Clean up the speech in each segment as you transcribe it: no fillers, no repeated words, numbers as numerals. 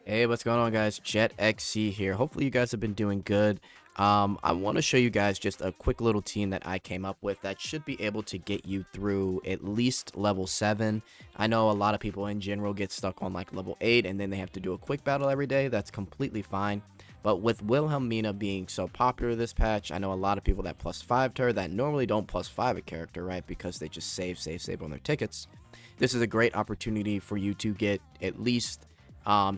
Hey, what's going on, guys? Jetxc here. Hopefully you guys have been doing good. I want to show you guys just a quick little team that I came up with that should be able to get you through at least level 7. I know a lot of people in general get stuck on like level 8 and then they have to do a quick battle every day. That's completely fine. But with Wilhelmina being so popular this patch, I know a lot of people that plus 5'd her that normally don't plus 5 a character, right? Because they just save on their tickets. This is a great opportunity for you to get at least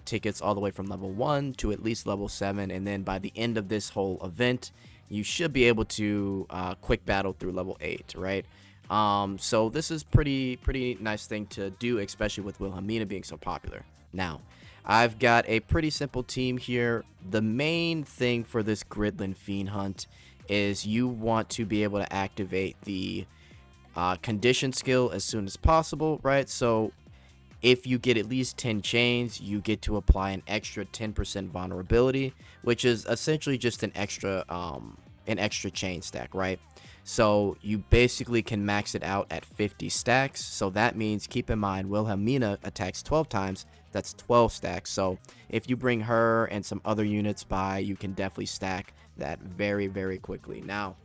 tickets all the way from level 1 to at least level 7, and then by the end of this whole event you should be able to quick battle through level 8, right? So this is pretty nice thing to do, especially with Wilhelmina being so popular. Now I've got a pretty simple team here. The main thing for this Gridland Fiend hunt is you want to be able to activate the condition skill as soon as possible, right? So if you get at least 10 chains, you get to apply an extra 10% vulnerability, which is essentially just an extra chain stack, right? So you basically can max it out at 50 stacks. So that means, keep in mind, Wilhelmina attacks 12 times. That's 12 stacks. So if you bring her and some other units by, you can definitely stack that very quickly. Now,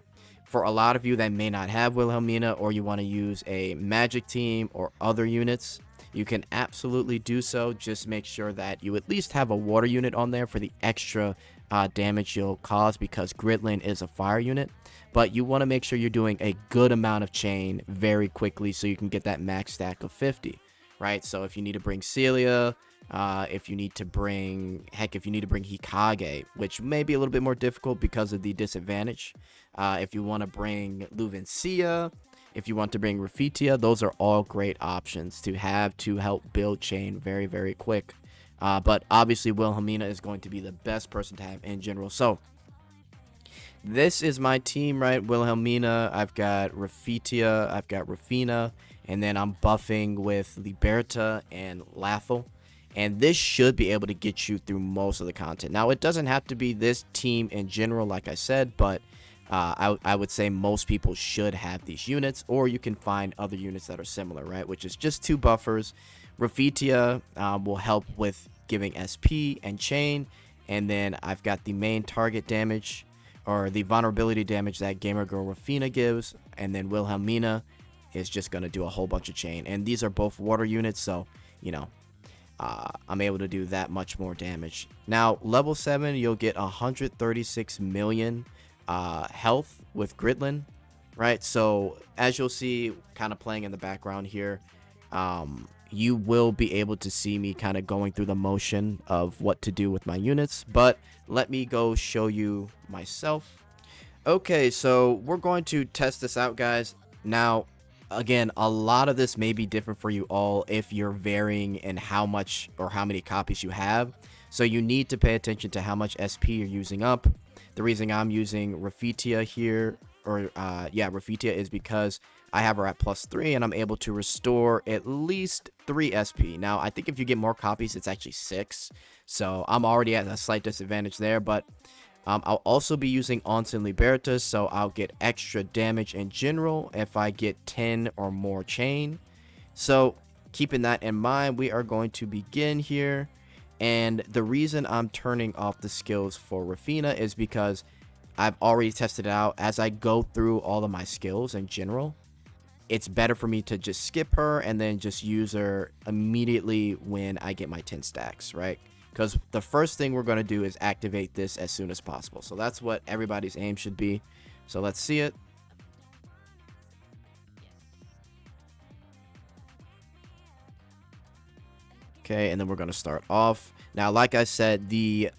for a lot of you that may not have Wilhelmina, or you want to use a magic team or other units, you can absolutely do so. Just make sure that you at least have a water unit on there for the extra damage you'll cause, because Gridland is a fire unit. But you want to make sure you're doing a good amount of chain very quickly so you can get that max stack of 50, right? So if you need to bring Celia, if you need to bring Hikage, which may be a little bit more difficult because of the disadvantage. If you want to bring Luvencia, if you want to bring Rafitia, those are all great options to have to help build chain very quick. But obviously Wilhelmina is going to be the best person to have in general. So this is my team, right? Wilhelmina, I've got Rafitia, I've got Rafina, and then I'm buffing with Liberta and Lathel. And this should be able to get you through most of the content. Now, it doesn't have to be this team in general, like I said, but I would say most people should have these units, or you can find other units that are similar, right? Which is just 2 buffers. Rafitia will help with giving SP and chain, and then I've got the main target damage, or the vulnerability damage that Gamer Girl Rafina gives, and then Wilhelmina is just going to do a whole bunch of chain. And these are both water units, so, you know, I'm able to do that much more damage. Now, level 7, you'll get 136 million health with Gridland, right? So as you'll see kind of playing in the background here, you will be able to see me kind of going through the motion of what to do with my units, but let me go show you myself. Okay, so we're going to test this out, guys. Now, again, a lot of this may be different for you all if you're varying in how much or how many copies you have. So you need to pay attention to how much SP you're using up. The reason I'm using Rafitia here, or Rafitia, is because I have her at +3 and I'm able to restore at least 3 SP. Now, I think if you get more copies, it's actually 6. So I'm already at a slight disadvantage there, but I'll also be using Ons and Liberta, so I'll get extra damage in general if I get 10 or more chain. So keeping that in mind, we are going to begin here. And the reason I'm turning off the skills for Rafina is because I've already tested it out. As I go through all of my skills in general, it's better for me to just skip her and then just use her immediately when I get my 10 stacks, right? Because the first thing we're going to do is activate this as soon as possible. So that's what everybody's aim should be. So let's see it. Okay, and then we're going to start off. Now, like I said, the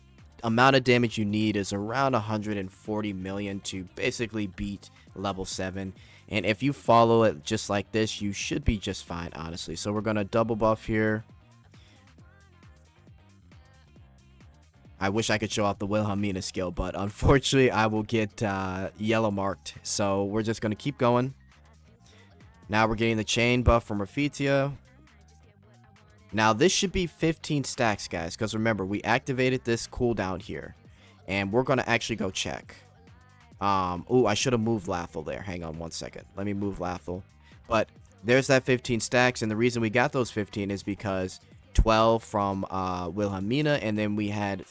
amount of damage you need is around 140 million to basically beat level 7. And if you follow it just like this, you should be just fine, honestly. So we're going to double buff here. I wish I could show off the Wilhelmina skill, but unfortunately I will get yellow marked. So we're just going to keep going. Now we're getting the chain buff from Rafitia. Now this should be 15 stacks, guys, because remember, we activated this cooldown here. And we're going to actually go check. Oh, I should have moved Lathel there. Hang on one second. Let me move Lathel. But there's that 15 stacks, and the reason we got those 15 is because 12 from Wilhelmina, and then we had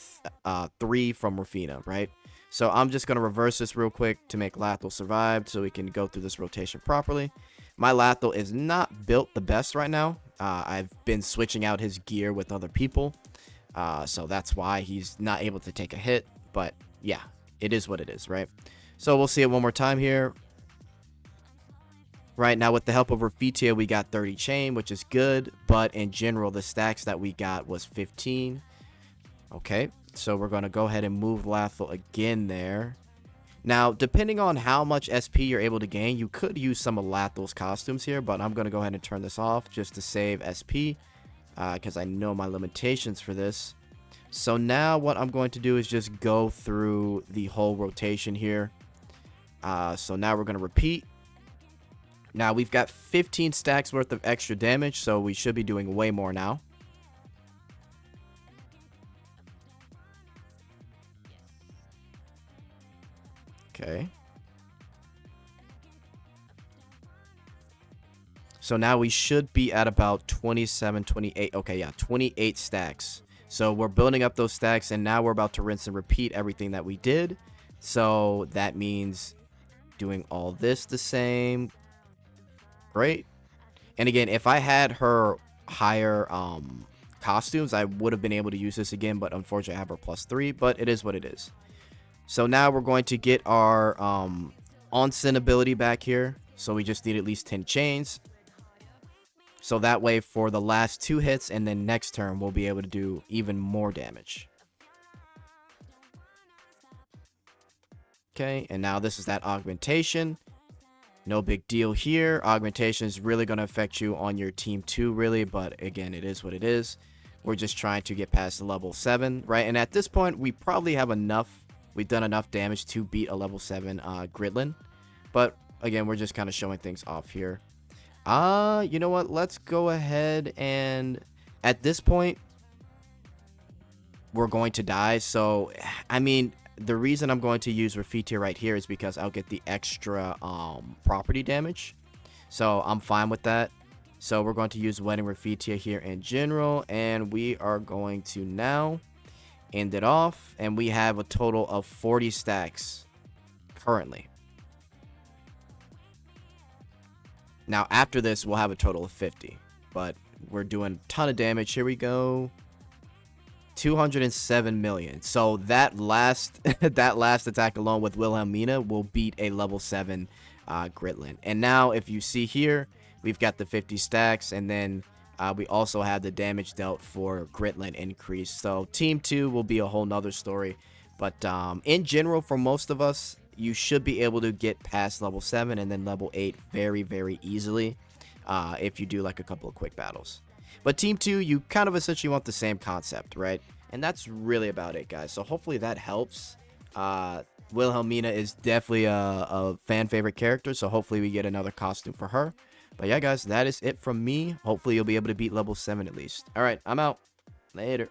3 from Rafina, right? So I'm just going to reverse this real quick to make Lathel survive so we can go through this rotation properly. My Lathel is not built the best right now. I've been switching out his gear with other people, so that's why he's not able to take a hit. But yeah, it is what it is, right? So we'll see it one more time here. Right now, with the help of Rafitia, we got 30 chain, which is good. But in general, the stacks that we got was 15. Okay, so we're going to go ahead and move Lathel again there. Now, depending on how much SP you're able to gain, you could use some of Lathel's costumes here. But I'm going to go ahead and turn this off just to save SP, because I know my limitations for this. So now what I'm going to do is just go through the whole rotation here. So now we're going to repeat. Now we've got 15 stacks worth of extra damage, so we should be doing way more now. Okay. So now we should be at about 27, 28. Okay, yeah, 28 stacks. So we're building up those stacks, and now we're about to rinse and repeat everything that we did. So that means doing all this the same. Great. And again, if I had her higher costumes, I would have been able to use this again, but unfortunately I have her +3, but it is what it is. So now we're going to get our on-sin ability back here. So we just need at least 10 chains. So that way for the last 2 hits and then next turn we'll be able to do even more damage. Okay, and now this is that augmentation. No big deal here. Augmentation is really going to affect you on your team 2, really. But again, it is what it is. We're just trying to get past the level 7, right? And at this point, we probably have enough. We've done enough damage to beat a level 7 Gridlin. But again, we're just kind of showing things off here. You know what? Let's go ahead and at this point, we're going to die. So, I mean, the reason I'm going to use Rafitia right here is because I'll get the extra property damage. So I'm fine with that. So we're going to use Wedding Rafitia here in general. And we are going to now end it off. And we have a total of 40 stacks currently. Now after this, we'll have a total of 50. But we're doing a ton of damage. Here we go. 207 million. So that last attack alone with Wilhelmina will beat a level 7 Gridlin. And now if you see here, we've got the 50 stacks, and then we also have the damage dealt for Gridlin increase. So team 2 will be a whole nother story. But in general, for most of us, you should be able to get past level 7 and then level 8 very, very easily if you do like a couple of quick battles. But Team 2, you kind of essentially want the same concept, right? And that's really about it, guys. So hopefully that helps. Wilhelmina is definitely a fan favorite character, so hopefully we get another costume for her. But yeah, guys, that is it from me. Hopefully you'll be able to beat level 7 at least. All right, I'm out. Later.